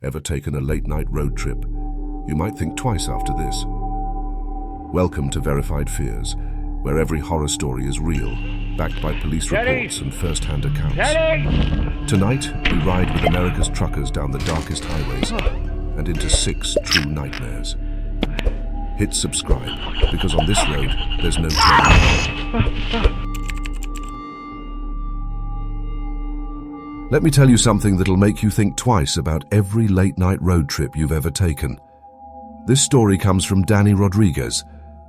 Ever taken a late-night road trip? You might think twice after this. Welcome to Verified Fears, where every horror story is real, backed by police reports and first-hand accounts. Tonight, we ride with America's truckers down the darkest highways and into 6 true nightmares. Hit subscribe, because on this road, there's no turning back. Let me tell you something that'll make you think twice about every late-night road trip you've ever taken. This story comes from Danny Rodriguez,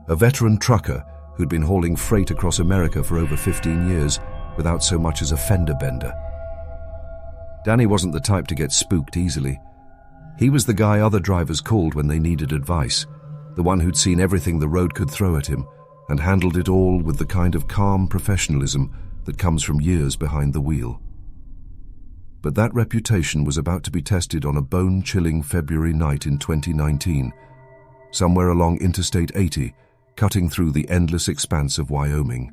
a veteran trucker who'd been hauling freight across America for over 15 years without so much as a fender bender. Danny wasn't the type to get spooked easily. He was the guy other drivers called when they needed advice, the one who'd seen everything the road could throw at him and handled it all with the kind of calm professionalism that comes from years behind the wheel. But that reputation was about to be tested on a bone-chilling February night in 2019, somewhere along Interstate 80, cutting through the endless expanse of Wyoming.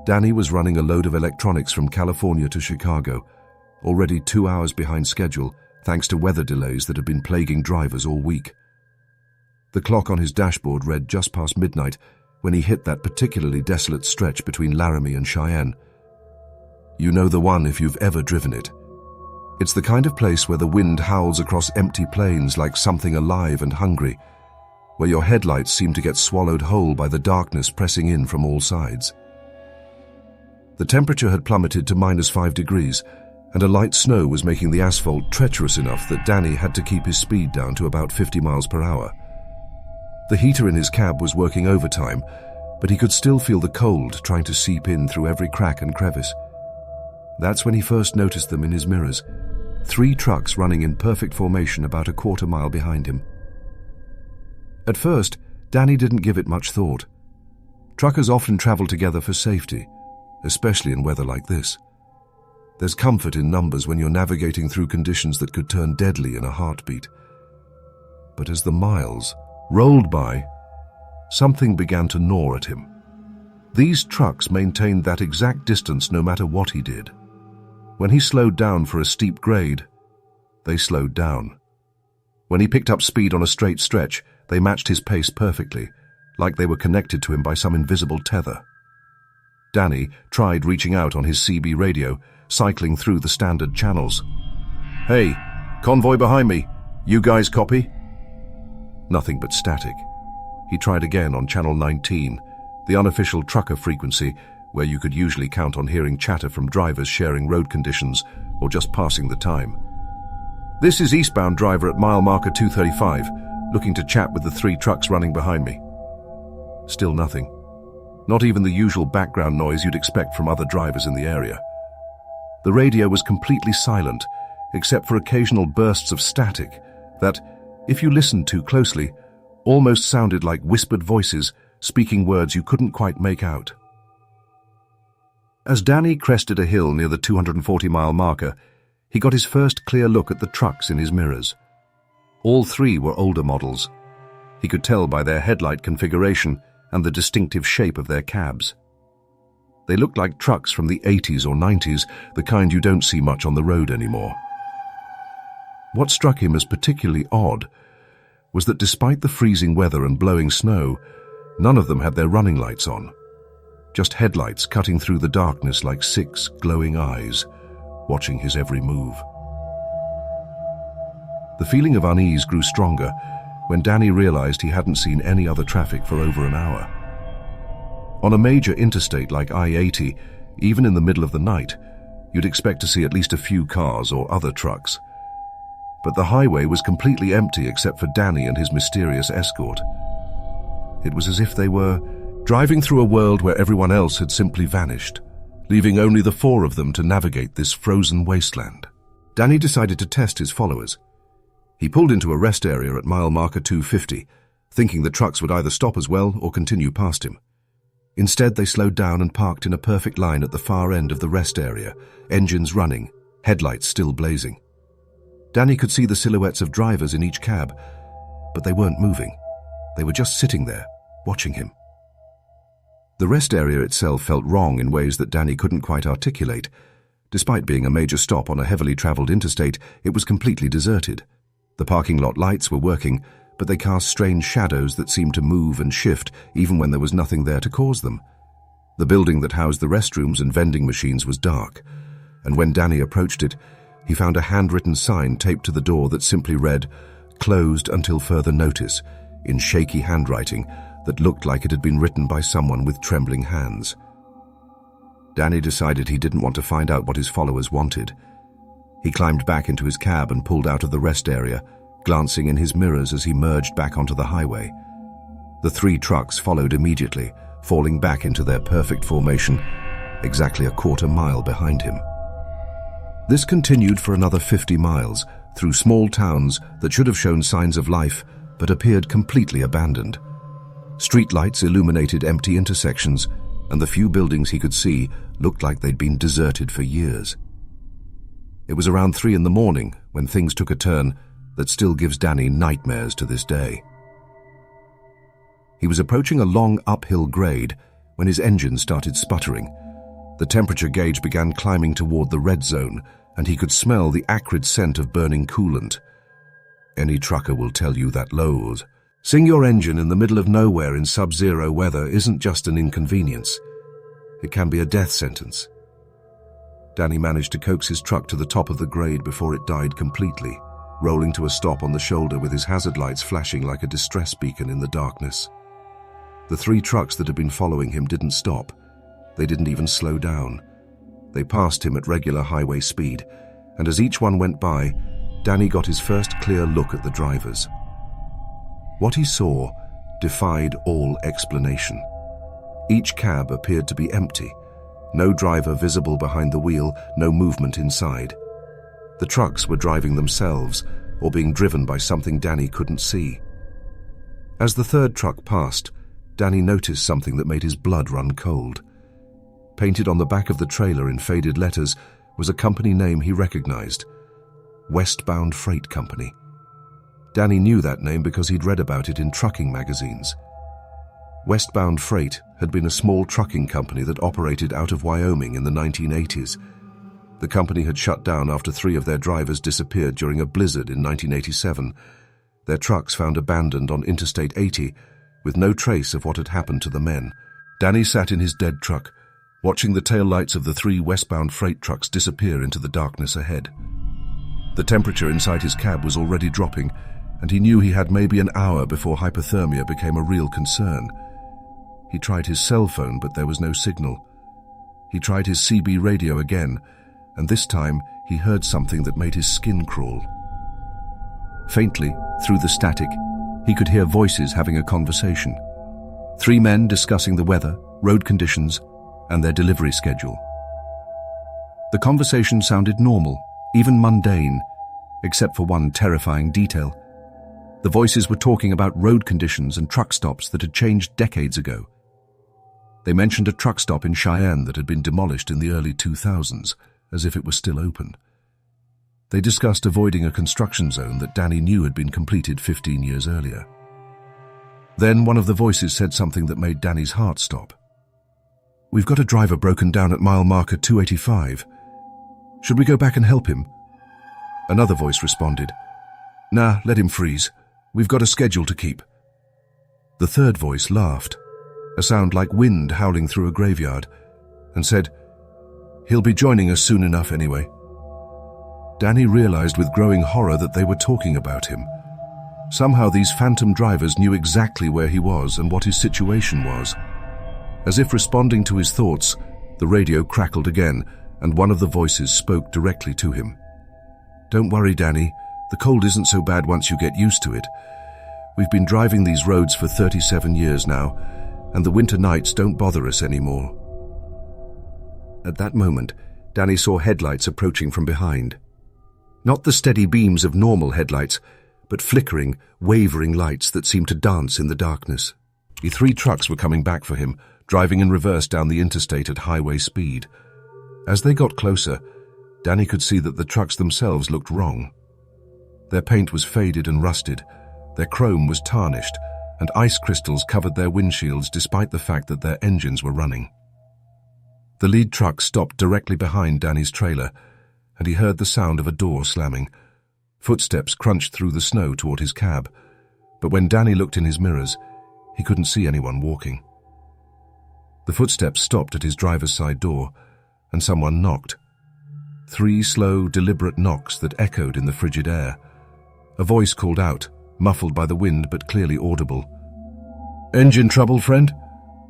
Danny was running a load of electronics from California to Chicago, already 2 hours behind schedule thanks to weather delays that had been plaguing drivers all week. The clock on his dashboard read just past midnight when he hit that particularly desolate stretch between Laramie and Cheyenne. You know the one if you've ever driven it. It's the kind of place where the wind howls across empty plains like something alive and hungry, where your headlights seem to get swallowed whole by the darkness pressing in from all sides. The temperature had plummeted to -5 degrees, and a light snow was making the asphalt treacherous enough that Danny had to keep his speed down to about 50 miles per hour. The heater in his cab was working overtime, but he could still feel the cold trying to seep in through every crack and crevice. That's when he first noticed them in his mirrors, 3 trucks running in perfect formation about a quarter-mile behind him. At first, Danny didn't give it much thought. Truckers often travel together for safety, especially in weather like this. There's comfort in numbers when you're navigating through conditions that could turn deadly in a heartbeat. But as the miles rolled by, something began to gnaw at him. These trucks maintained that exact distance no matter what he did. When he slowed down for a steep grade, they slowed down. When he picked up speed on a straight stretch, they matched his pace perfectly, like they were connected to him by some invisible tether. Danny tried reaching out on his CB radio, cycling through the standard channels. "Hey, convoy behind me. You guys copy?" Nothing but static. He tried again on channel 19, the unofficial trucker frequency where you could usually count on hearing chatter from drivers sharing road conditions or just passing the time. "This is eastbound driver at mile marker 235, looking to chat with the 3 trucks running behind me." Still nothing. Not even the usual background noise you'd expect from other drivers in the area. The radio was completely silent, except for occasional bursts of static that, if you listened too closely, almost sounded like whispered voices speaking words you couldn't quite make out. As Danny crested a hill near the 240-mile marker, he got his first clear look at the trucks in his mirrors. All 3 were older models. He could tell by their headlight configuration and the distinctive shape of their cabs. They looked like trucks from the 80s or 90s, the kind you don't see much on the road anymore. What struck him as particularly odd was that despite the freezing weather and blowing snow, none of them had their running lights on. Just headlights cutting through the darkness like 6 glowing eyes, watching his every move. The feeling of unease grew stronger when Danny realized he hadn't seen any other traffic for over an hour. On a major interstate like I-80, even in the middle of the night, you'd expect to see at least a few cars or other trucks. But the highway was completely empty except for Danny and his mysterious escort. It was as if they were driving through a world where everyone else had simply vanished, leaving only the 4 of them to navigate this frozen wasteland. Danny decided to test his followers. He pulled into a rest area at mile marker 250, thinking the trucks would either stop as well or continue past him. Instead, they slowed down and parked in a perfect line at the far end of the rest area, engines running, headlights still blazing. Danny could see the silhouettes of drivers in each cab, but they weren't moving. They were just sitting there, watching him. The rest area itself felt wrong in ways that Danny couldn't quite articulate, Despite being a major stop on a heavily traveled interstate, it was completely deserted. The parking lot lights were working, but they cast strange shadows that seemed to move and shift even when there was nothing there to cause them. The building that housed the restrooms and vending machines was dark, and when Danny approached it, he found a handwritten sign taped to the door that simply read, "Closed until further notice," in shaky handwriting that looked like it had been written by someone with trembling hands. Danny decided he didn't want to find out what his followers wanted. He climbed back into his cab and pulled out of the rest area, glancing in his mirrors as he merged back onto the highway. The 3 trucks followed immediately, falling back into their perfect formation, exactly a quarter mile behind him. This continued for another 50 miles, through small towns that should have shown signs of life, but appeared completely abandoned. Streetlights illuminated empty intersections, and the few buildings he could see looked like they'd been deserted for years. It was around 3 in the morning when things took a turn that still gives Danny nightmares to this day. He was approaching a long uphill grade when his engine started sputtering. The temperature gauge began climbing toward the red zone, and he could smell the acrid scent of burning coolant. Any trucker will tell you that lowering your engine in the middle of nowhere in sub-zero weather isn't just an inconvenience. It can be a death sentence. Danny managed to coax his truck to the top of the grade before it died completely, rolling to a stop on the shoulder with his hazard lights flashing like a distress beacon in the darkness. The 3 trucks that had been following him didn't stop. They didn't even slow down. They passed him at regular highway speed, and as each one went by, Danny got his first clear look at the drivers. What he saw defied all explanation. Each cab appeared to be empty. No driver visible behind the wheel, no movement inside. The trucks were driving themselves, or being driven by something Danny couldn't see. As the 3rd truck passed, Danny noticed something that made his blood run cold. Painted on the back of the trailer in faded letters was a company name he recognized: Westbound Freight Company. Danny knew that name because he'd read about it in trucking magazines. Westbound Freight had been a small trucking company that operated out of Wyoming in the 1980s. The company had shut down after 3 of their drivers disappeared during a blizzard in 1987. Their trucks found abandoned on Interstate 80, with no trace of what had happened to the men. Danny sat in his dead truck, watching the taillights of the 3 westbound freight trucks disappear into the darkness ahead. The temperature inside his cab was already dropping, and he knew he had maybe an hour before hypothermia became a real concern. He tried his cell phone, but there was no signal. He tried his CB radio again, and this time he heard something that made his skin crawl. Faintly, through the static, he could hear voices having a conversation. 3 men discussing the weather, road conditions, and their delivery schedule. The conversation sounded normal, even mundane, except for one terrifying detail. The voices were talking about road conditions and truck stops that had changed decades ago. They mentioned a truck stop in Cheyenne that had been demolished in the early 2000s, as if it was still open. They discussed avoiding a construction zone that Danny knew had been completed 15 years earlier. Then one of the voices said something that made Danny's heart stop. "We've got a driver broken down at mile marker 285. Should we go back and help him?" Another voice responded, "Nah, let him freeze. We've got a schedule to keep." The third voice laughed, a sound like wind howling through a graveyard, and said, "He'll be joining us soon enough anyway." Danny realized with growing horror that they were talking about him. Somehow these phantom drivers knew exactly where he was and what his situation was. As if responding to his thoughts, the radio crackled again, and one of the voices spoke directly to him. "Don't worry, Danny. The cold isn't so bad once you get used to it. We've been driving these roads for 37 years now, and the winter nights don't bother us anymore." At that moment, Danny saw headlights approaching from behind. Not the steady beams of normal headlights, but flickering, wavering lights that seemed to dance in the darkness. The 3 trucks were coming back for him, driving in reverse down the interstate at highway speed. As they got closer, Danny could see that the trucks themselves looked wrong. Their paint was faded and rusted, their chrome was tarnished, and ice crystals covered their windshields despite the fact that their engines were running. The lead truck stopped directly behind Danny's trailer, and he heard the sound of a door slamming. Footsteps crunched through the snow toward his cab, but when Danny looked in his mirrors, he couldn't see anyone walking. The footsteps stopped at his driver's side door, and someone knocked. 3 slow, deliberate knocks that echoed in the frigid air. A voice called out, muffled by the wind but clearly audible. "Engine trouble, friend?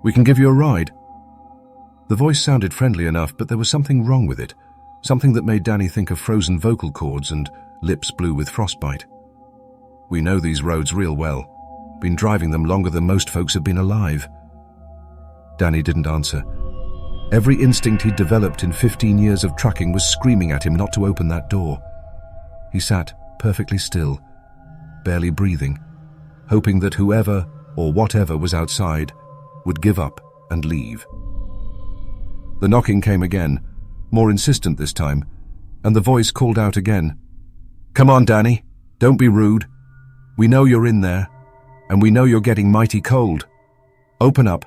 We can give you a ride." The voice sounded friendly enough, but there was something wrong with it, something that made Danny think of frozen vocal cords and lips blue with frostbite. "We know these roads real well. Been driving them longer than most folks have been alive." Danny didn't answer. Every instinct he'd developed in 15 years of trucking was screaming at him not to open that door. He sat perfectly still, barely breathing, hoping that whoever or whatever was outside would give up and leave. The knocking came again, more insistent this time, and the voice called out again. "Come on, Danny, don't be rude. We know you're in there, and we know you're getting mighty cold. Open up,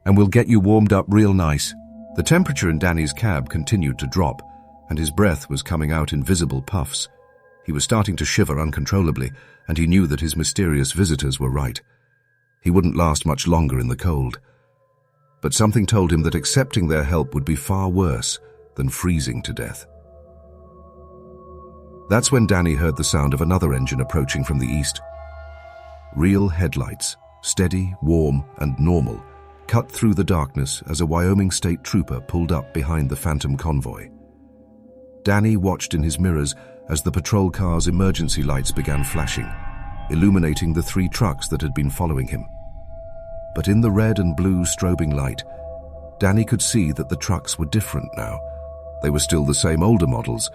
and we'll get you warmed up real nice." The temperature in Danny's cab continued to drop, and his breath was coming out in visible puffs. He was starting to shiver uncontrollably, and he knew that his mysterious visitors were right. He wouldn't last much longer in the cold. But something told him that accepting their help would be far worse than freezing to death. That's when Danny heard the sound of another engine approaching from the east. Real headlights, steady, warm, and normal, cut through the darkness as a Wyoming state trooper pulled up behind the phantom convoy. Danny watched in his mirrors as the patrol car's emergency lights began flashing, illuminating the 3 trucks that had been following him. But in the red and blue strobing light, Danny could see that the trucks were different now. They were still the same older models,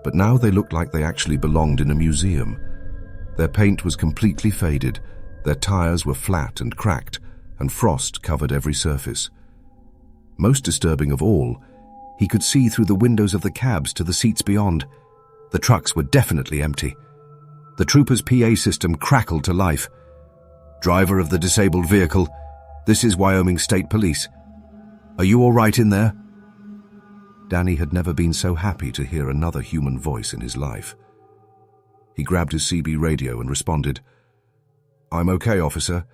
but now they looked like they actually belonged in a museum. Their paint was completely faded, their tires were flat and cracked, and frost covered every surface. Most disturbing of all, he could see through the windows of the cabs to the seats beyond. The trucks were definitely empty. The trooper's PA system crackled to life. "Driver of the disabled vehicle, this is Wyoming State Police. Are you all right in there?" Danny had never been so happy to hear another human voice in his life. He grabbed his CB radio and responded, "I'm okay, officer.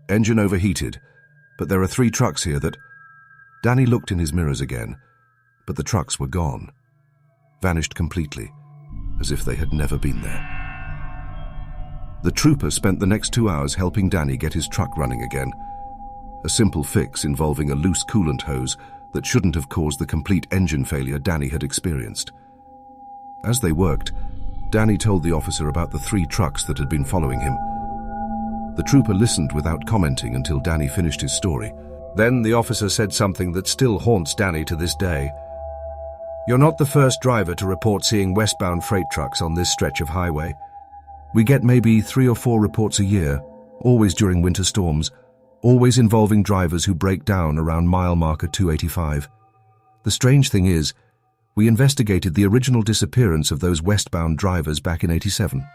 Engine overheated, but there are 3 trucks here that—" Danny looked in his mirrors again, but the trucks were gone, vanished completely, as if they had never been there. The trooper spent the next 2 hours helping Danny get his truck running again, a simple fix involving a loose coolant hose that shouldn't have caused the complete engine failure Danny had experienced. As they worked, Danny told the officer about the 3 trucks that had been following him. The trooper listened without commenting until Danny finished his story. Then the officer said something that still haunts Danny to this day. "You're not the first driver to report seeing westbound freight trucks on this stretch of highway. We get maybe 3 or 4 reports a year, always during winter storms, always involving drivers who break down around mile marker 285. The strange thing is, we investigated the original disappearance of those westbound drivers back in '87.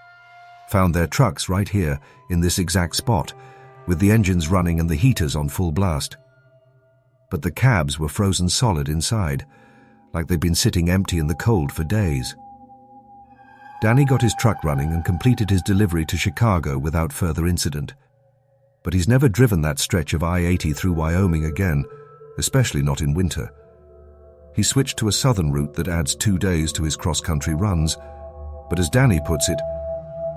Found their trucks right here in this exact spot, with the engines running and the heaters on full blast. But the cabs were frozen solid inside, like they'd been sitting empty in the cold for days." Danny got his truck running and completed his delivery to Chicago without further incident. But he's never driven that stretch of I-80 through Wyoming again, especially not in winter. He switched to a southern route that adds 2 days to his cross-country runs, but as Danny puts it,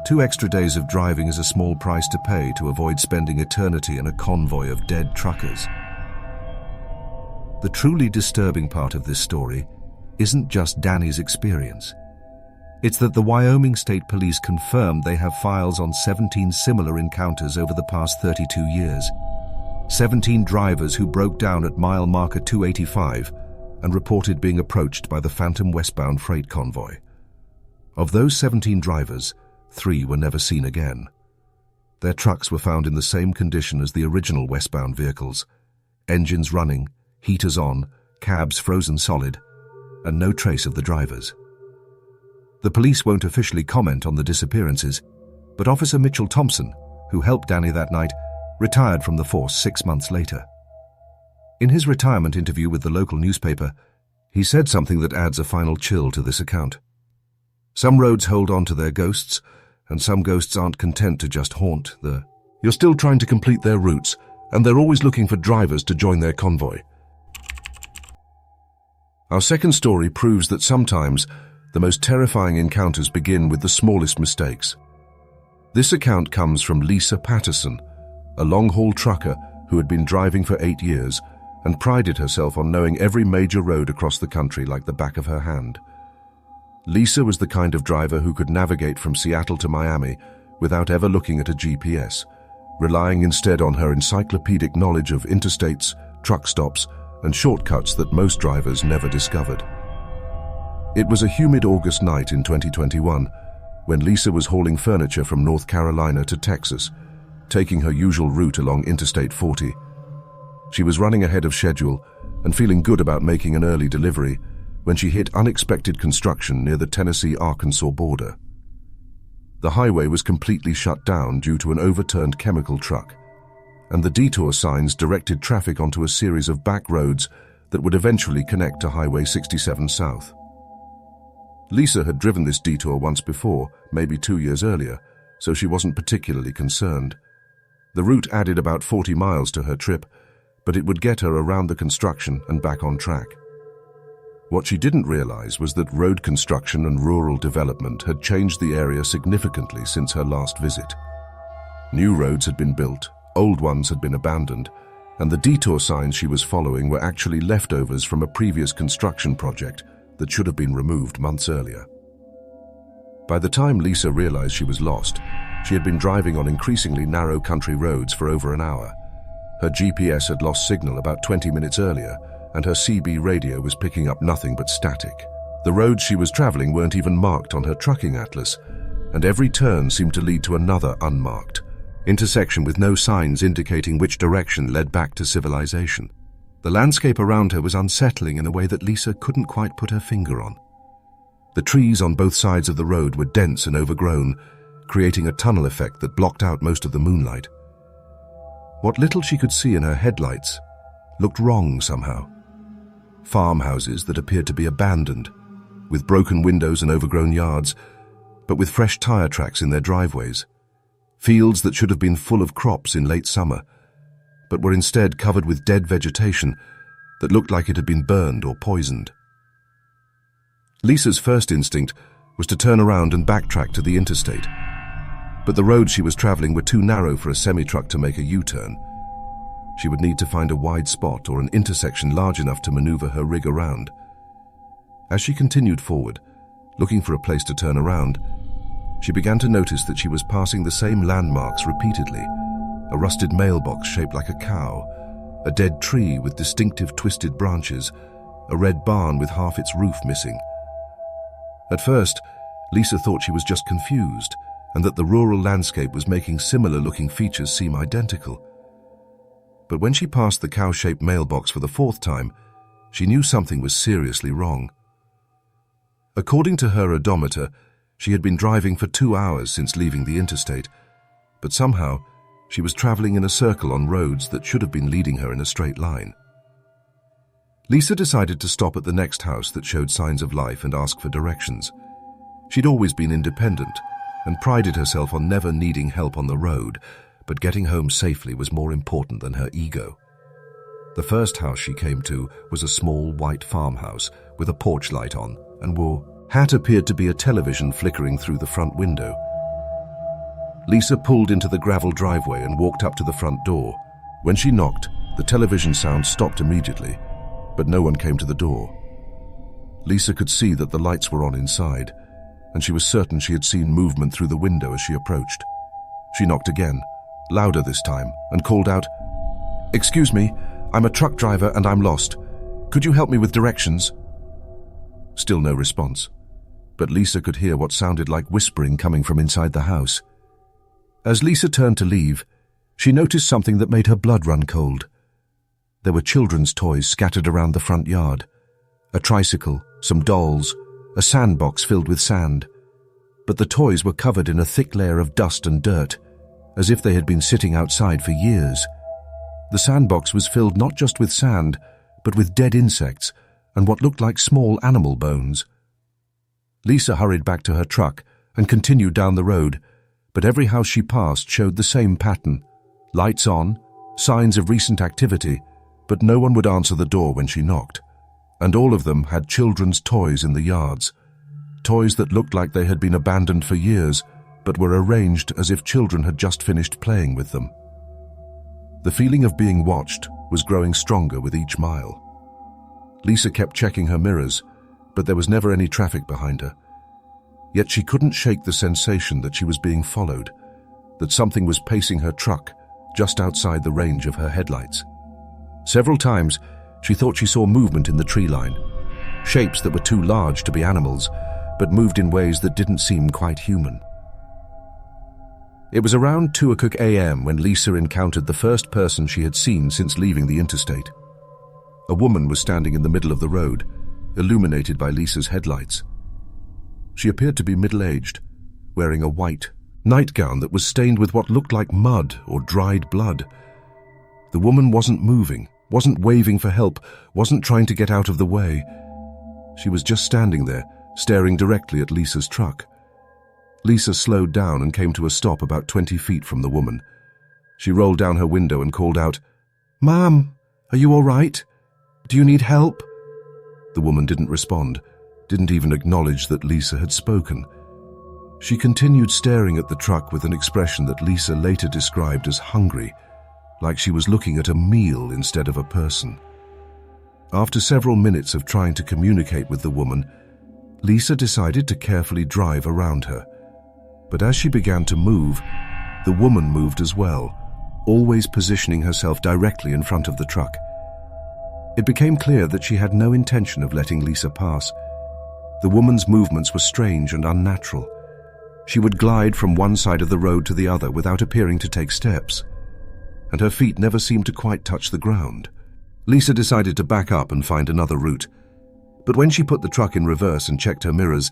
2 extra days of driving is a small price to pay to avoid spending eternity in a convoy of dead truckers. The truly disturbing part of this story isn't just Danny's experience. It's that the Wyoming State Police confirmed they have files on 17 similar encounters over the past 32 years. 17 drivers who broke down at mile marker 285 and reported being approached by the phantom westbound freight convoy. Of those 17 drivers, 3 were never seen again. Their trucks were found in the same condition as the original westbound vehicles: engines running, heaters on, cabs frozen solid, and no trace of the drivers. The police won't officially comment on the disappearances, but Officer Mitchell Thompson, who helped Danny that night, retired from the force 6 months later. In his retirement interview with the local newspaper, he said something that adds a final chill to this account. Some roads hold on to their ghosts, and some ghosts aren't content to just haunt the... You're still trying to complete their routes, and they're always looking for drivers to join their convoy. Our second story proves that sometimes the most terrifying encounters begin with the smallest mistakes. This account comes from Lisa Patterson, a long-haul trucker who had been driving for 8 years and prided herself on knowing every major road across the country like the back of her hand. Lisa was the kind of driver who could navigate from Seattle to Miami without ever looking at a GPS, relying instead on her encyclopedic knowledge of interstates, truck stops, and shortcuts that most drivers never discovered. It was a humid August night in 2021 when Lisa was hauling furniture from North Carolina to Texas, taking her usual route along Interstate 40. She was running ahead of schedule and feeling good about making an early delivery when she hit unexpected construction near the Tennessee-Arkansas border. The highway was completely shut down due to an overturned chemical truck, and the detour signs directed traffic onto a series of back roads that would eventually connect to Highway 67 South. Lisa had driven this detour once before, maybe 2 years earlier, so she wasn't particularly concerned. The route added about 40 miles to her trip, but it would get her around the construction and back on track. What she didn't realize was that road construction and rural development had changed the area significantly since her last visit. New roads had been built, old ones had been abandoned, and the detour signs she was following were actually leftovers from a previous construction project that should have been removed months earlier. By the time Lisa realized she was lost, she had been driving on increasingly narrow country roads for over an hour. Her GPS had lost signal about 20 minutes earlier, and her CB radio was picking up nothing but static. The roads she was traveling weren't even marked on her trucking atlas, and every turn seemed to lead to another unmarked intersection with no signs indicating which direction led back to civilization. The landscape around her was unsettling in a way that Lisa couldn't quite put her finger on. The trees on both sides of the road were dense and overgrown, creating a tunnel effect that blocked out most of the moonlight. What little she could see in her headlights looked wrong somehow. Farmhouses that appeared to be abandoned, with broken windows and overgrown yards, but with fresh tire tracks in their driveways. Fields that should have been full of crops in late summer, but were instead covered with dead vegetation that looked like it had been burned or poisoned. Lisa's first instinct was to turn around and backtrack to the interstate, but the roads she was traveling were too narrow for a semi-truck to make a U-turn. She would need to find a wide spot or an intersection large enough to maneuver her rig around. As she continued forward, looking for a place to turn around, she began to notice that she was passing the same landmarks repeatedly: a rusted mailbox shaped like a cow, a dead tree with distinctive twisted branches, a red barn with half its roof missing. At first, Lisa thought she was just confused and that the rural landscape was making similar-looking features seem identical. But when she passed the cow-shaped mailbox for the 4th time, she knew something was seriously wrong. According to her odometer, she had been driving for 2 hours since leaving the interstate, but somehow she was traveling in a circle on roads that should have been leading her in a straight line. Lisa decided to stop at the next house that showed signs of life and ask for directions. She'd always been independent and prided herself on never needing help on the road, but getting home safely was more important than her ego. The first house she came to was a small white farmhouse with a porch light on, and hat appeared to be a television flickering through the front window. Lisa pulled into the gravel driveway and walked up to the front door. When she knocked, the television sound stopped immediately, but no one came to the door. Lisa could see that the lights were on inside, and she was certain she had seen movement through the window as she approached. She knocked again, louder this time, and called out, "Excuse me, I'm a truck driver and I'm lost. Could you help me with directions?" Still no response, but Lisa could hear what sounded like whispering coming from inside the house. As Lisa turned to leave, she noticed something that made her blood run cold. There were children's toys scattered around the front yard. A tricycle, some dolls, a sandbox filled with sand. But the toys were covered in a thick layer of dust and dirt, as if they had been sitting outside for years. The sandbox was filled not just with sand, but with dead insects and what looked like small animal bones. Lisa hurried back to her truck and continued down the road, but every house she passed showed the same pattern. Lights on, signs of recent activity, but no one would answer the door when she knocked. And all of them had children's toys in the yards. Toys that looked like they had been abandoned for years, but were arranged as if children had just finished playing with them. The feeling of being watched was growing stronger with each mile. Lisa kept checking her mirrors, but there was never any traffic behind her. Yet she couldn't shake the sensation that she was being followed, that something was pacing her truck just outside the range of her headlights. Several times, she thought she saw movement in the tree line, shapes that were too large to be animals, but moved in ways that didn't seem quite human. It was around 2:00 a.m. when Lisa encountered the first person she had seen since leaving the interstate. A woman was standing in the middle of the road, illuminated by Lisa's headlights. She appeared to be middle-aged, wearing a white nightgown that was stained with what looked like mud or dried blood. The woman wasn't moving, wasn't waving for help, wasn't trying to get out of the way. She was just standing there, staring directly at Lisa's truck. Lisa slowed down and came to a stop about 20 feet from the woman. She rolled down her window and called out, "Ma'am, are you all right? Do you need help?" The woman didn't respond, didn't even acknowledge that Lisa had spoken. She continued staring at the truck with an expression that Lisa later described as hungry, like she was looking at a meal instead of a person. After several minutes of trying to communicate with the woman, Lisa decided to carefully drive around her. But as she began to move, the woman moved as well, always positioning herself directly in front of the truck. It became clear that she had no intention of letting Lisa pass. The woman's movements were strange and unnatural. She would glide from one side of the road to the other without appearing to take steps, and her feet never seemed to quite touch the ground. Lisa decided to back up and find another route. But when she put the truck in reverse and checked her mirrors,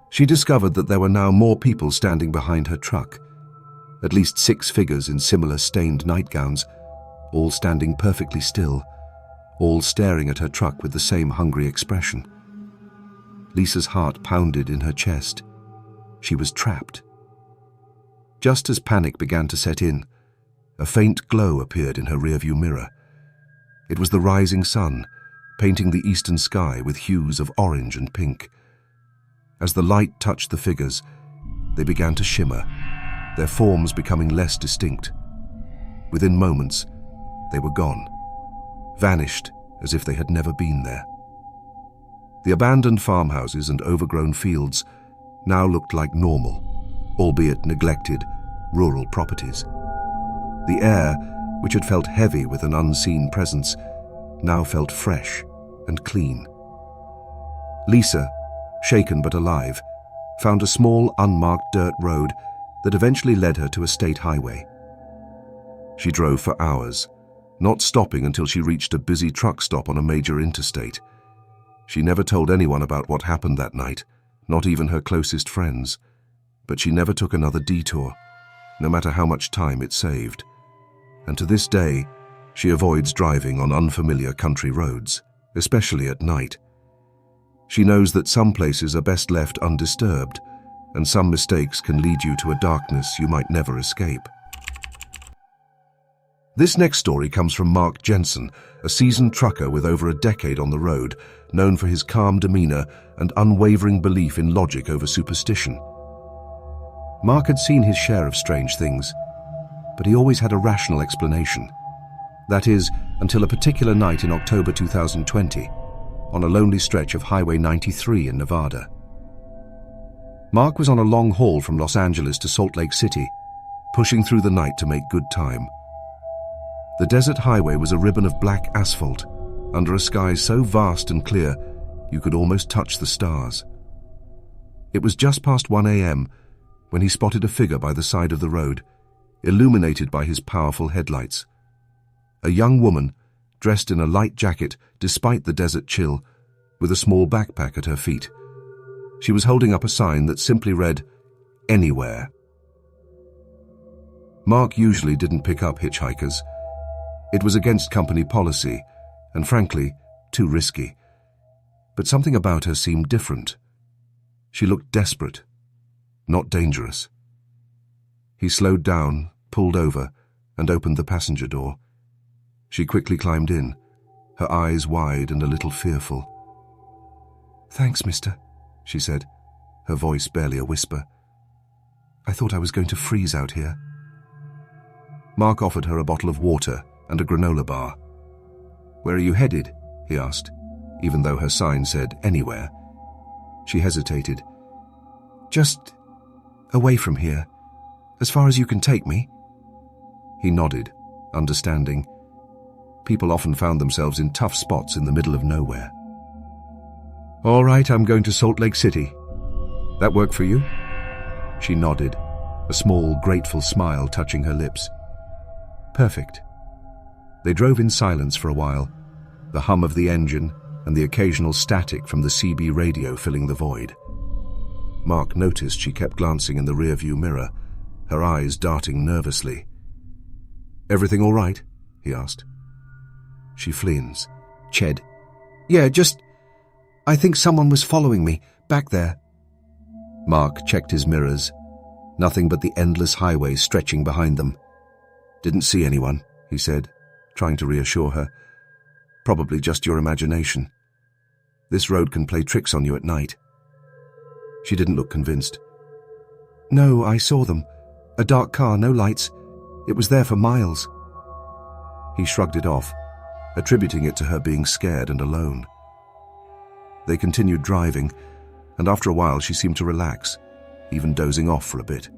she discovered that there were now more people standing behind her truck. At least 6 figures in similar stained nightgowns, all standing perfectly still, all staring at her truck with the same hungry expression. Lisa's heart pounded in her chest. She was trapped. Just as panic began to set in, a faint glow appeared in her rearview mirror. It was the rising sun, painting the eastern sky with hues of orange and pink. As the light touched the figures, they began to shimmer, their forms becoming less distinct. Within moments, they were gone, vanished as if they had never been there. The abandoned farmhouses and overgrown fields now looked like normal, albeit neglected, rural properties. The air, which had felt heavy with an unseen presence, now felt fresh and clean. Lisa, shaken but alive, found a small, unmarked dirt road that eventually led her to a state highway. She drove for hours, not stopping until she reached a busy truck stop on a major interstate. She never told anyone about what happened that night, not even her closest friends, but she never took another detour, no matter how much time it saved. And to this day, she avoids driving on unfamiliar country roads, especially at night. She knows that some places are best left undisturbed, and some mistakes can lead you to a darkness you might never escape. This next story comes from Mark Jensen, a seasoned trucker with over a decade on the road, known for his calm demeanor and unwavering belief in logic over superstition. Mark had seen his share of strange things, but he always had a rational explanation. That is, until a particular night in October 2020, on a lonely stretch of Highway 93 in Nevada. Mark was on a long haul from Los Angeles to Salt Lake City, pushing through the night to make good time. The desert highway was a ribbon of black asphalt, under a sky so vast and clear you could almost touch the stars. It was just past 1 a.m. when he spotted a figure by the side of the road, illuminated by his powerful headlights. A young woman, dressed in a light jacket despite the desert chill, with a small backpack at her feet. She was holding up a sign that simply read, "Anywhere." Mark usually didn't pick up hitchhikers. It was against company policy, and frankly, too risky. But something about her seemed different. She looked desperate, not dangerous. He slowed down, pulled over, and opened the passenger door. She quickly climbed in, her eyes wide and a little fearful. "Thanks, mister," she said, her voice barely a whisper. "I thought I was going to freeze out here." Mark offered her a bottle of water and a granola bar. "Where are you headed?" he asked, even though her sign said anywhere. She hesitated. "Just away from here, as far as you can take me." He nodded, understanding. People often found themselves in tough spots in the middle of nowhere. "All right, I'm going to Salt Lake City. That work for you?" She nodded, a small, grateful smile touching her lips. "Perfect." They drove in silence for a while, the hum of the engine and the occasional static from the CB radio filling the void. Mark noticed she kept glancing in the rearview mirror, her eyes darting nervously. "Everything all right?" he asked. She fleens. "Ched. Yeah, I think someone was following me, back there." Mark checked his mirrors. Nothing but the endless highway stretching behind them. "Didn't see anyone," he said, trying to reassure her. "Probably just your imagination. This road can play tricks on you at night." She didn't look convinced. "No, I saw them. A dark car, no lights. It was there for miles." He shrugged it off, attributing it to her being scared and alone. They continued driving, and after a while she seemed to relax, even dozing off for a bit.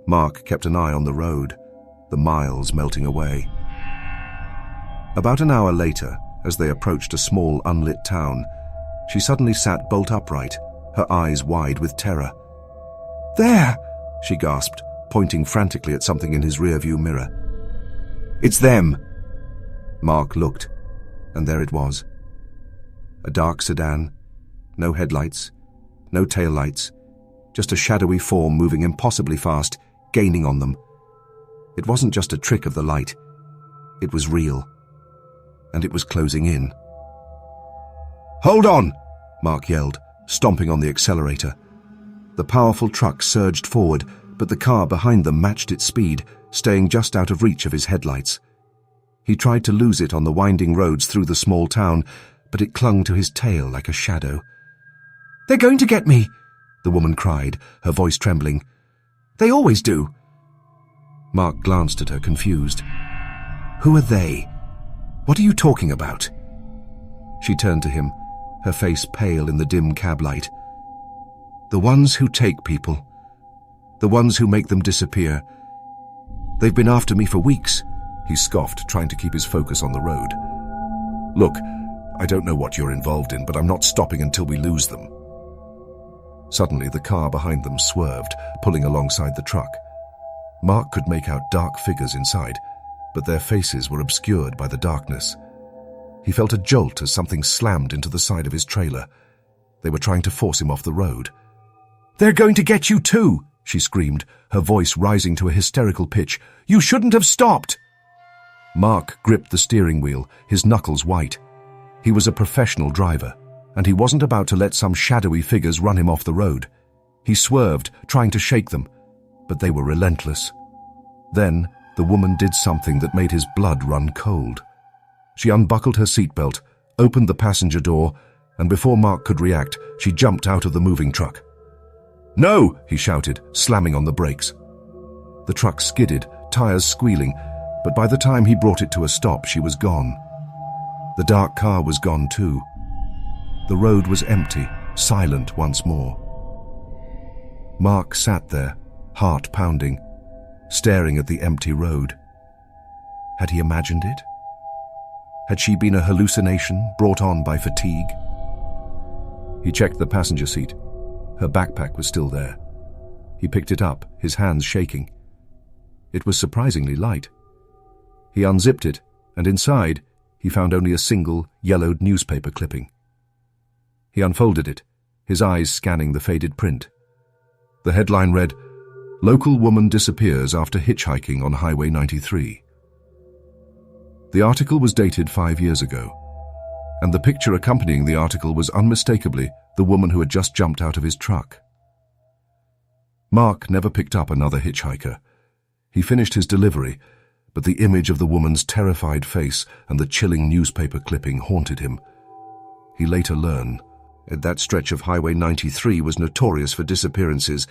Mark kept an eye on the road, the miles melting away. About an hour later, as they approached a small unlit town, she suddenly sat bolt upright, her eyes wide with terror. "There!" she gasped, pointing frantically at something in his rearview mirror. "It's them!" Mark looked, and there it was. A dark sedan, no headlights, no taillights, just a shadowy form moving impossibly fast, gaining on them. It wasn't just a trick of the light. It was real. And it was closing in. "Hold on!" Mark yelled, stomping on the accelerator. The powerful truck surged forward, but the car behind them matched its speed, staying just out of reach of his headlights. He tried to lose it on the winding roads through the small town, but it clung to his tail like a shadow. "They're going to get me!" the woman cried, her voice trembling. "They always do." Mark glanced at her, confused. "Who are they? What are you talking about?" She turned to him, her face pale in the dim cab light. "The ones who take people. The ones who make them disappear. They've been after me for weeks," he scoffed, trying to keep his focus on the road. "Look, I don't know what you're involved in, but I'm not stopping until we lose them." Suddenly, the car behind them swerved, pulling alongside the truck. Mark could make out dark figures inside, but their faces were obscured by the darkness. He felt a jolt as something slammed into the side of his trailer. They were trying to force him off the road. "They're going to get you too!" she screamed, her voice rising to a hysterical pitch. "You shouldn't have stopped!" Mark gripped the steering wheel, his knuckles white. He was a professional driver, and he wasn't about to let some shadowy figures run him off the road. He swerved, trying to shake them, but they were relentless. Then, the woman did something that made his blood run cold. She unbuckled her seatbelt, opened the passenger door, and before Mark could react, she jumped out of the moving truck. "No!" he shouted, slamming on the brakes. The truck skidded, tires squealing, but by the time he brought it to a stop, she was gone. The dark car was gone too. The road was empty, silent once more. Mark sat there, heart pounding, staring at the empty road. Had he imagined it? Had she been a hallucination brought on by fatigue? He checked the passenger seat. Her backpack was still there. He picked it up, his hands shaking. It was surprisingly light. He unzipped it, and inside, he found only a single, yellowed newspaper clipping. He unfolded it, his eyes scanning the faded print. The headline read, "Local woman disappears after hitchhiking on Highway 93. The article was dated 5 years ago, and the picture accompanying the article was unmistakably the woman who had just jumped out of his truck. Mark never picked up another hitchhiker. He finished his delivery, but the image of the woman's terrified face and the chilling newspaper clipping haunted him. He later learned that stretch of Highway 93 was notorious for disappearances,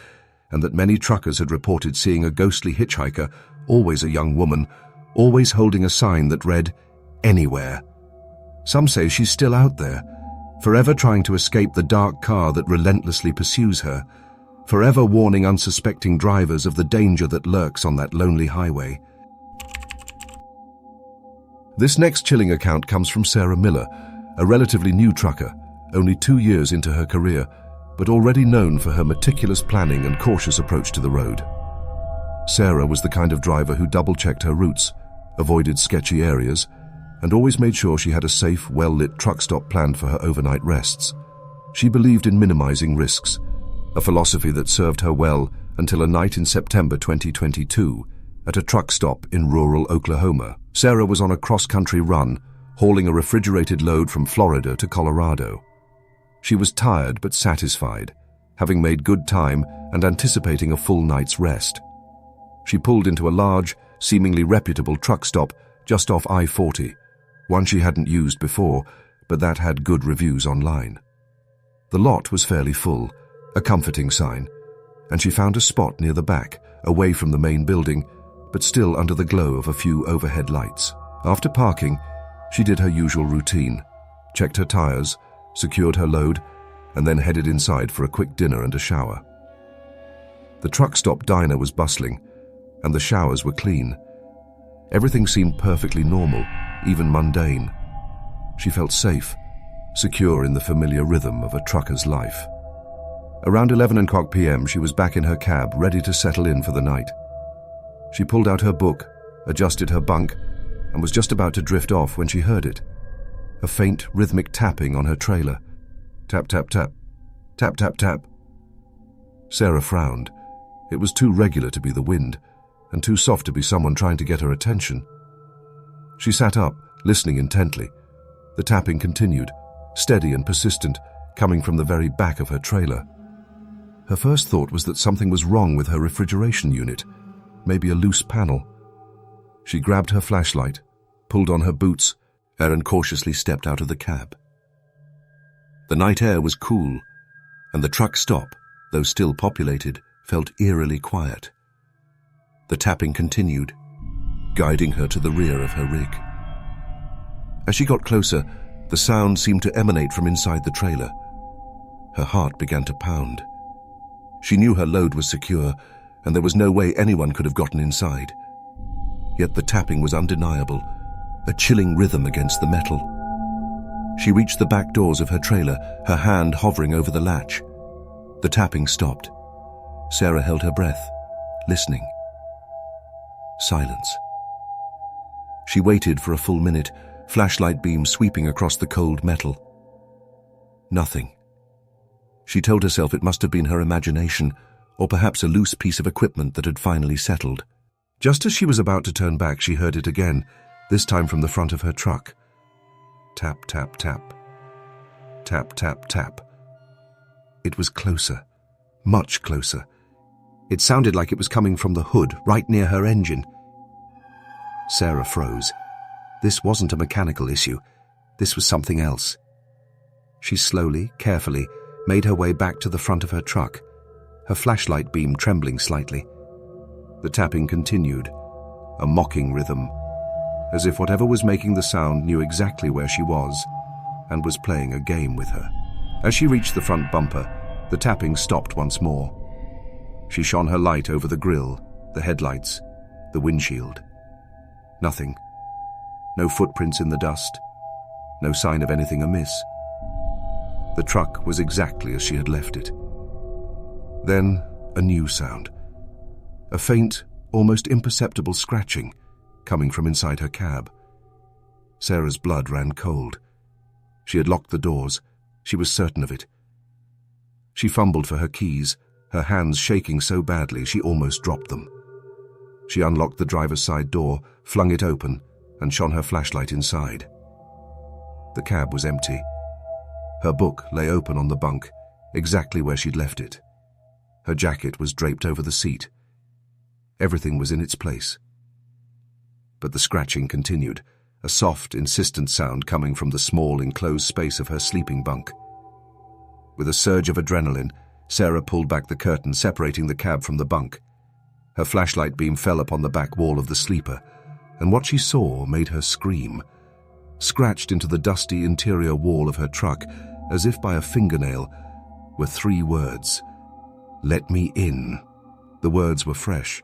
and that many truckers had reported seeing a ghostly hitchhiker, always a young woman, always holding a sign that read, "Anywhere." Some say she's still out there, forever trying to escape the dark car that relentlessly pursues her, forever warning unsuspecting drivers of the danger that lurks on that lonely highway. This next chilling account comes from Sarah Miller, a relatively new trucker, only 2 years into her career, but already known for her meticulous planning and cautious approach to the road. Sarah was the kind of driver who double-checked her routes, avoided sketchy areas, and always made sure she had a safe, well-lit truck stop planned for her overnight rests. She believed in minimizing risks, a philosophy that served her well until a night in September 2022 at a truck stop in rural Oklahoma. Sarah was on a cross-country run, hauling a refrigerated load from Florida to Colorado. She was tired but satisfied, having made good time and anticipating a full night's rest. She pulled into a large, seemingly reputable truck stop just off I-40, one she hadn't used before, but that had good reviews online. The lot was fairly full, a comforting sign, and she found a spot near the back, away from the main building, but still under the glow of a few overhead lights. After parking, she did her usual routine, checked her tires, secured her load, and then headed inside for a quick dinner and a shower. The truck stop diner was bustling, and the showers were clean. Everything seemed perfectly normal, even mundane. She felt safe, secure in the familiar rhythm of a trucker's life. Around 11 o'clock p.m., she was back in her cab, ready to settle in for the night. She pulled out her book, adjusted her bunk, and was just about to drift off when she heard it. A faint, rhythmic tapping on her trailer. Tap, tap, tap. Tap, tap, tap. Sarah frowned. It was too regular to be the wind, and too soft to be someone trying to get her attention. She sat up, listening intently. The tapping continued, steady and persistent, coming from the very back of her trailer. Her first thought was that something was wrong with her refrigeration unit, maybe a loose panel. She grabbed her flashlight, pulled on her boots, and cautiously stepped out of the cab. The night air was cool, and the truck stop, though still populated, felt eerily quiet. The tapping continued, guiding her to the rear of her rig. As she got closer, the sound seemed to emanate from inside the trailer. Her heart began to pound. She knew her load was secure, and there was no way anyone could have gotten inside. Yet the tapping was undeniable, a chilling rhythm against the metal. She reached the back doors of her trailer, her hand hovering over the latch. The tapping stopped. Sarah held her breath, listening. Silence. She waited for a full minute, flashlight beam sweeping across the cold metal. Nothing. She told herself it must have been her imagination, or perhaps a loose piece of equipment that had finally settled. Just as she was about to turn back, she heard it again, this time from the front of her truck. Tap, tap, tap. Tap, tap, tap. It was closer, much closer. It sounded like it was coming from the hood, right near her engine. Sarah froze. This wasn't a mechanical issue. This was something else. She slowly, carefully, made her way back to the front of her truck, her flashlight beam trembling slightly. The tapping continued, a mocking rhythm, as if whatever was making the sound knew exactly where she was and was playing a game with her. As she reached the front bumper, the tapping stopped once more. She shone her light over the grille, the headlights, the windshield. Nothing. No footprints in the dust. No sign of anything amiss. The truck was exactly as she had left it. Then, a new sound. A faint, almost imperceptible scratching coming from inside her cab. Sarah's blood ran cold. She had locked the doors. She was certain of it. She fumbled for her keys, her hands shaking so badly she almost dropped them. She unlocked the driver's side door, flung it open, and shone her flashlight inside. The cab was empty. Her book lay open on the bunk, exactly where she'd left it. Her jacket was draped over the seat. Everything was in its place. But the scratching continued, a soft, insistent sound coming from the small, enclosed space of her sleeping bunk. With a surge of adrenaline, Sarah pulled back the curtain separating the cab from the bunk. Her flashlight beam fell upon the back wall of the sleeper, and what she saw made her scream. Scratched into the dusty interior wall of her truck, as if by a fingernail, were 3 words. "Let me in." The words were fresh,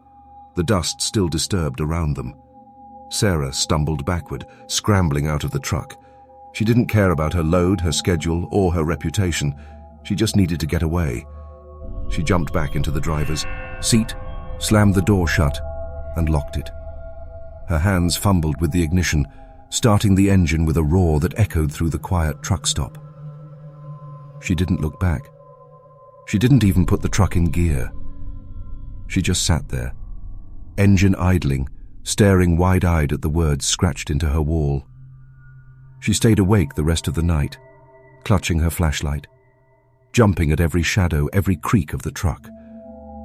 the dust still disturbed around them. Sarah stumbled backward, scrambling out of the truck. She didn't care about her load, her schedule, or her reputation. She just needed to get away. She jumped back into the driver's seat, slammed the door shut, and locked it. Her hands fumbled with the ignition, starting the engine with a roar that echoed through the quiet truck stop. She didn't look back. She didn't even put the truck in gear. She just sat there, engine idling, staring wide-eyed at the words scratched into her wall. She stayed awake the rest of the night, clutching her flashlight, jumping at every shadow, every creak of the truck.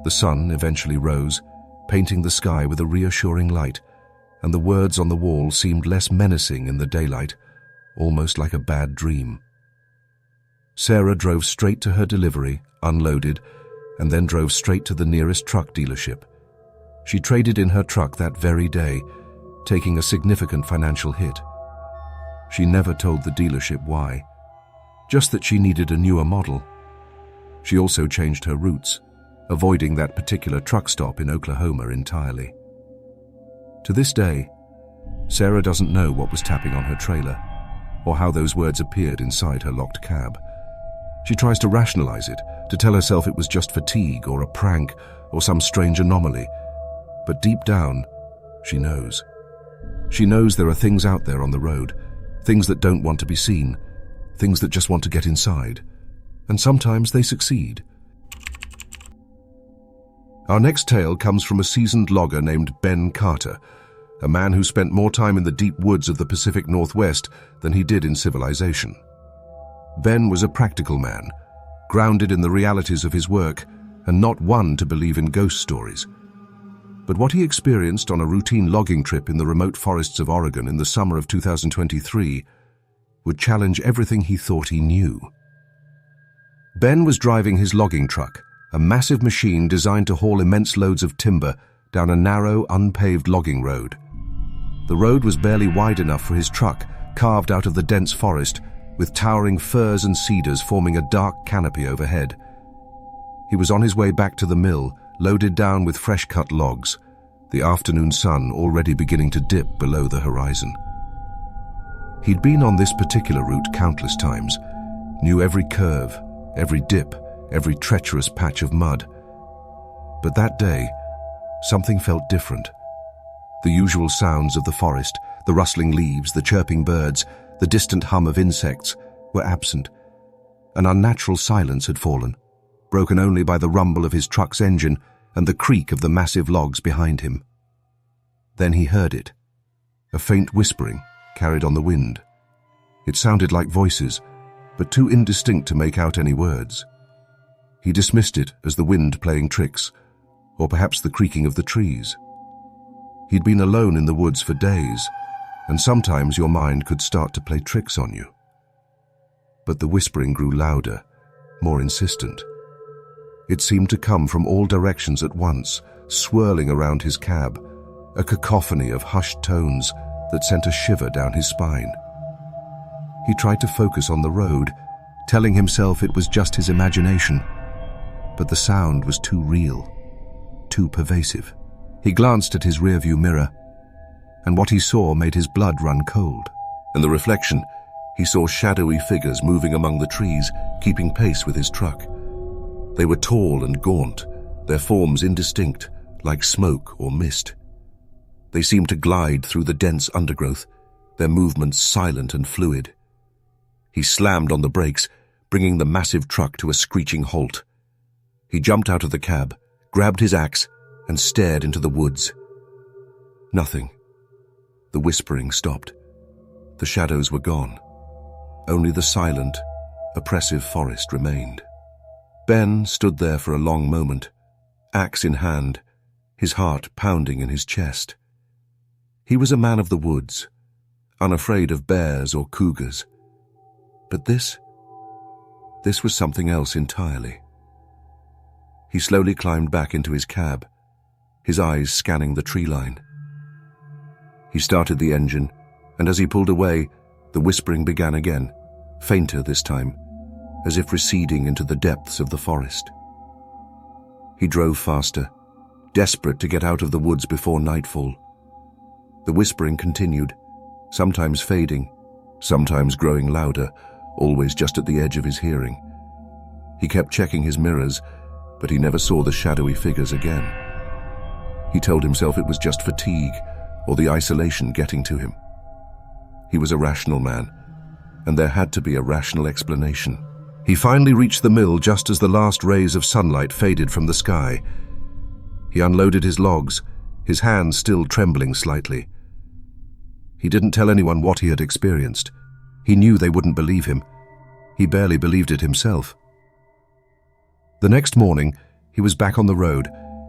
The sun eventually rose, painting the sky with a reassuring light, and the words on the wall seemed less menacing in the daylight, almost like a bad dream. Sarah drove straight to her delivery, unloaded, and then drove straight to the nearest truck dealership. She traded in her truck that very day, taking a significant financial hit. She never told the dealership why, just that she needed a newer model. She also changed her routes, avoiding that particular truck stop in Oklahoma entirely. To this day, Sarah doesn't know what was tapping on her trailer, or how those words appeared inside her locked cab. She tries to rationalize it, to tell herself it was just fatigue or a prank or some strange anomaly. But deep down, she knows. She knows there are things out there on the road, things that don't want to be seen, things that just want to get inside. And sometimes they succeed. Our next tale comes from a seasoned logger named Ben Carter, a man who spent more time in the deep woods of the Pacific Northwest than he did in civilization. Ben was a practical man, grounded in the realities of his work and not one to believe in ghost stories. But what he experienced on a routine logging trip in the remote forests of Oregon in the summer of 2023 would challenge everything he thought he knew. Ben was driving his logging truck, a massive machine designed to haul immense loads of timber down a narrow, unpaved logging road. The road was barely wide enough for his truck, carved out of the dense forest, with towering firs and cedars forming a dark canopy overhead. He was on his way back to the mill, loaded down with fresh-cut logs, the afternoon sun already beginning to dip below the horizon. He'd been on this particular route countless times, knew every curve, every dip, every treacherous patch of mud. But that day, something felt different. The usual sounds of the forest, the rustling leaves, the chirping birds, the distant hum of insects, were absent. An unnatural silence had fallen, broken only by the rumble of his truck's engine and the creak of the massive logs behind him. Then he heard it, a faint whispering carried on the wind. It sounded like voices, but too indistinct to make out any words. He dismissed it as the wind playing tricks, or perhaps the creaking of the trees. He'd been alone in the woods for days, and sometimes your mind could start to play tricks on you. But the whispering grew louder, more insistent. It seemed to come from all directions at once, swirling around his cab, a cacophony of hushed tones that sent a shiver down his spine. He tried to focus on the road, telling himself it was just his imagination, but the sound was too real, too pervasive. He glanced at his rearview mirror, and what he saw made his blood run cold. In the reflection, he saw shadowy figures moving among the trees, keeping pace with his truck. They were tall and gaunt, their forms indistinct, like smoke or mist. They seemed to glide through the dense undergrowth, their movements silent and fluid. He slammed on the brakes, bringing the massive truck to a screeching halt. He jumped out of the cab, grabbed his axe, and stared into the woods. Nothing. The whispering stopped. The shadows were gone. Only the silent, oppressive forest remained. Ben stood there for a long moment, axe in hand, his heart pounding in his chest. He was a man of the woods, unafraid of bears or cougars. But this was something else entirely. He slowly climbed back into his cab, his eyes scanning the tree line. He started the engine, and as he pulled away, the whispering began again, fainter this time, as if receding into the depths of the forest. He drove faster, desperate to get out of the woods before nightfall. The whispering continued, sometimes fading, sometimes growing louder, always just at the edge of his hearing. He kept checking his mirrors, but he never saw the shadowy figures again. He told himself it was just fatigue or the isolation getting to him. He was a rational man, and there had to be a rational explanation. He finally reached the mill just as the last rays of sunlight faded from the sky. He unloaded his logs, his hands still trembling slightly. He didn't tell anyone what he had experienced. He knew they wouldn't believe him. He barely believed it himself. The next morning, he was back on the road,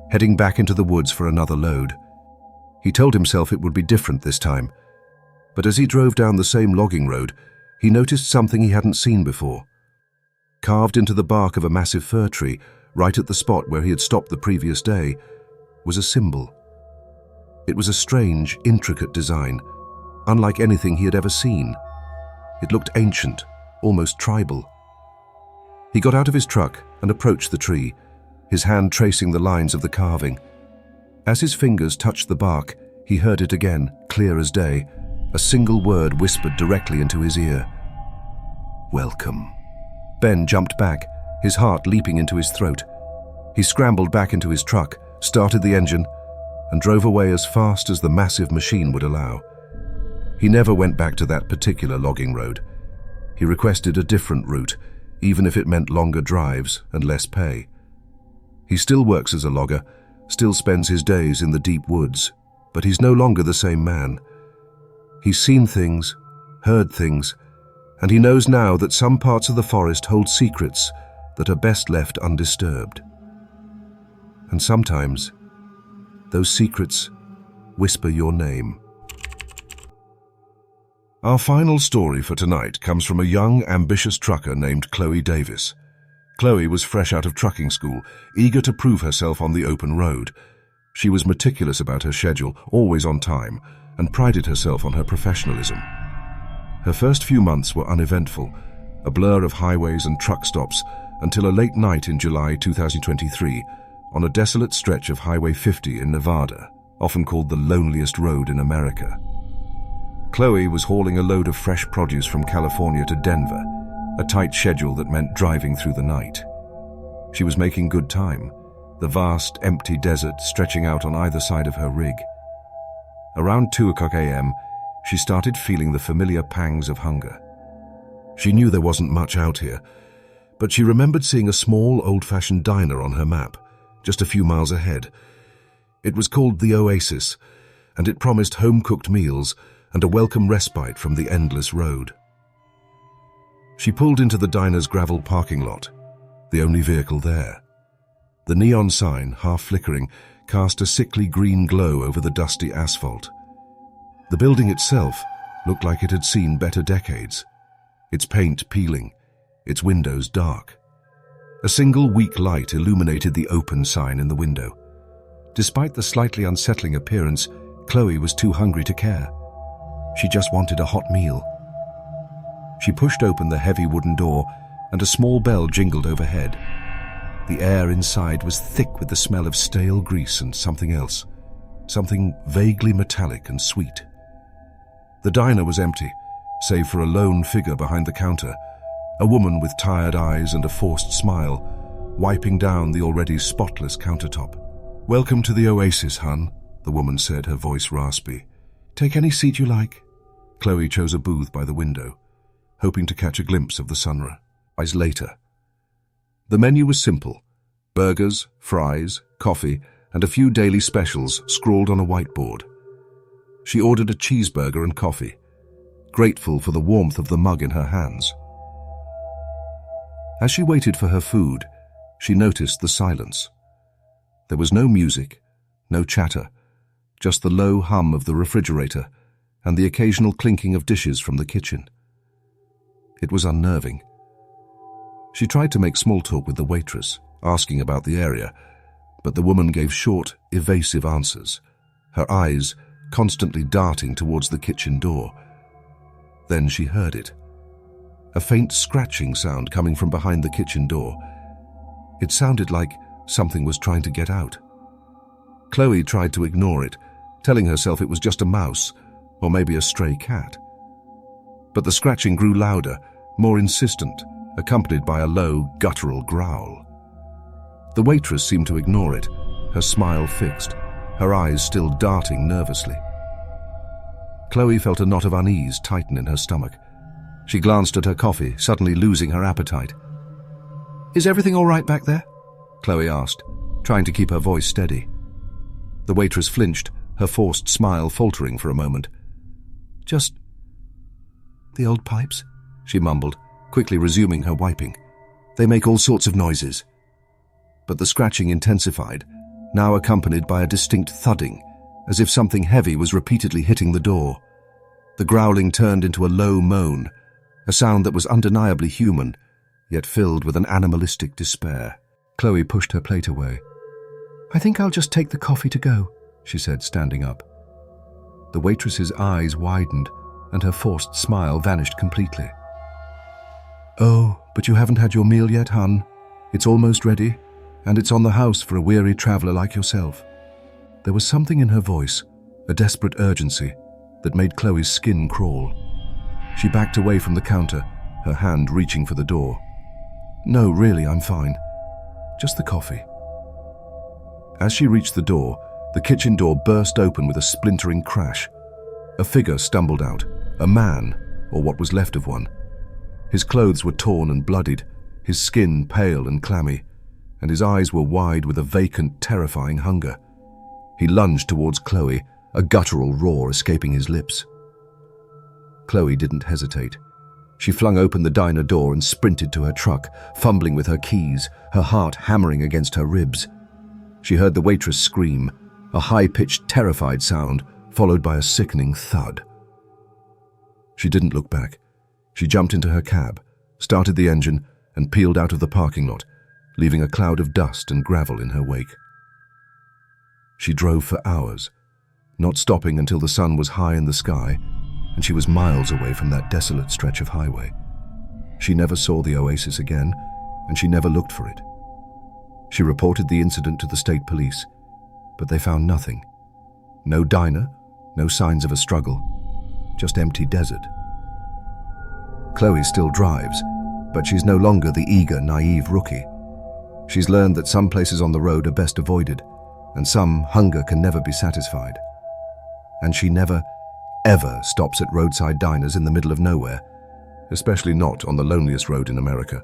heading back into the woods for another load. He told himself it would be different this time, but as he drove down the same logging road, he noticed something he hadn't seen before. Carved into the bark of a massive fir tree, right at the spot where he had stopped the previous day, was a symbol. It was a strange, intricate design, unlike anything he had ever seen. It looked ancient, almost tribal. He got out of his truck and approached the tree, his hand tracing the lines of the carving. As his fingers touched the bark, he heard it again, clear as day, a single word whispered directly into his ear. "Welcome." Ben jumped back, his heart leaping into his throat. He scrambled back into his truck, started the engine, and drove away as fast as the massive machine would allow. He never went back to that particular logging road. He requested a different route, even if it meant longer drives and less pay. He still works as a logger, still spends his days in the deep woods, but he's no longer the same man. He's seen things, heard things, and he knows now that some parts of the forest hold secrets that are best left undisturbed. And sometimes, those secrets whisper your name. Our final story for tonight comes from a young, ambitious trucker named Chloe Davis. Chloe was fresh out of trucking school, eager to prove herself on the open road. She was meticulous about her schedule, always on time, and prided herself on her professionalism. Her first few months were uneventful, a blur of highways and truck stops, until a late night in July 2023, on a desolate stretch of Highway 50 in Nevada, often called the loneliest road in America. Chloe was hauling a load of fresh produce from California to Denver, a tight schedule that meant driving through the night. She was making good time, the vast, empty desert stretching out on either side of her rig. Around 2:00 a.m., she started feeling the familiar pangs of hunger. She knew there wasn't much out here, but she remembered seeing a small, old-fashioned diner on her map, just a few miles ahead. It was called the Oasis, and it promised home-cooked meals and a welcome respite from the endless road. She pulled into the diner's gravel parking lot, the only vehicle there. The neon sign, half flickering, cast a sickly green glow over the dusty asphalt. The building itself looked like it had seen better decades, its paint peeling, its windows dark. A single weak light illuminated the open sign in the window. Despite the slightly unsettling appearance, Chloe was too hungry to care. She just wanted a hot meal. She pushed open the heavy wooden door, and a small bell jingled overhead. The air inside was thick with the smell of stale grease and something else, something vaguely metallic and sweet. The diner was empty, save for a lone figure behind the counter, a woman with tired eyes and a forced smile, wiping down the already spotless countertop. "Welcome to the Oasis, hun," the woman said, her voice raspy. "Take any seat you like." Chloe chose a booth by the window, hoping to catch a glimpse of the sunrise later. The menu was simple: burgers, fries, coffee, and a few daily specials scrawled on a whiteboard. She ordered a cheeseburger and coffee, grateful for the warmth of the mug in her hands. As she waited for her food, she noticed the silence. There was no music, no chatter, just the low hum of the refrigerator and the occasional clinking of dishes from the kitchen. It was unnerving. She tried to make small talk with the waitress, asking about the area, but the woman gave short, evasive answers, her eyes constantly darting towards the kitchen door. Then she heard it. A faint scratching sound coming from behind the kitchen door. It sounded like something was trying to get out. Chloe tried to ignore it, telling herself it was just a mouse or maybe a stray cat. But the scratching grew louder, more insistent, accompanied by a low, guttural growl. The waitress seemed to ignore it, her smile fixed, her eyes still darting nervously. Chloe felt a knot of unease tighten in her stomach. She glanced at her coffee, suddenly losing her appetite. "Is everything all right back there?" Chloe asked, trying to keep her voice steady. The waitress flinched, her forced smile faltering for a moment. "Just the old pipes," she mumbled, quickly resuming her wiping. "They make all sorts of noises." But the scratching intensified, now accompanied by a distinct thudding, as if something heavy was repeatedly hitting the door. The growling turned into a low moan, a sound that was undeniably human, yet filled with an animalistic despair. Chloe pushed her plate away. "I think I'll just take the coffee to go," she said, standing up. The waitress's eyes widened, and her forced smile vanished completely. "Oh, but you haven't had your meal yet, hun. It's almost ready, and it's on the house for a weary traveler like yourself." There was something in her voice, a desperate urgency, that made Chloe's skin crawl. She backed away from the counter, her hand reaching for the door. "No, really, I'm fine. Just the coffee." As she reached the door, the kitchen door burst open with a splintering crash. A figure stumbled out, a man, or what was left of one. His clothes were torn and bloodied, his skin pale and clammy, and his eyes were wide with a vacant, terrifying hunger. He lunged towards Chloe, a guttural roar escaping his lips. Chloe didn't hesitate. She flung open the diner door and sprinted to her truck, fumbling with her keys, her heart hammering against her ribs. She heard the waitress scream, a high-pitched, terrified sound, followed by a sickening thud. She didn't look back. She jumped into her cab, started the engine, and peeled out of the parking lot, leaving a cloud of dust and gravel in her wake. She drove for hours, not stopping until the sun was high in the sky and she was miles away from that desolate stretch of highway. She never saw the oasis again, and she never looked for it. She reported the incident to the state police, but they found nothing. No diner, no signs of a struggle, just empty desert. Chloe still drives, but she's no longer the eager, naive rookie. She's learned that some places on the road are best avoided, and some hunger can never be satisfied. And she never, ever stops at roadside diners in the middle of nowhere, especially not on the loneliest road in America.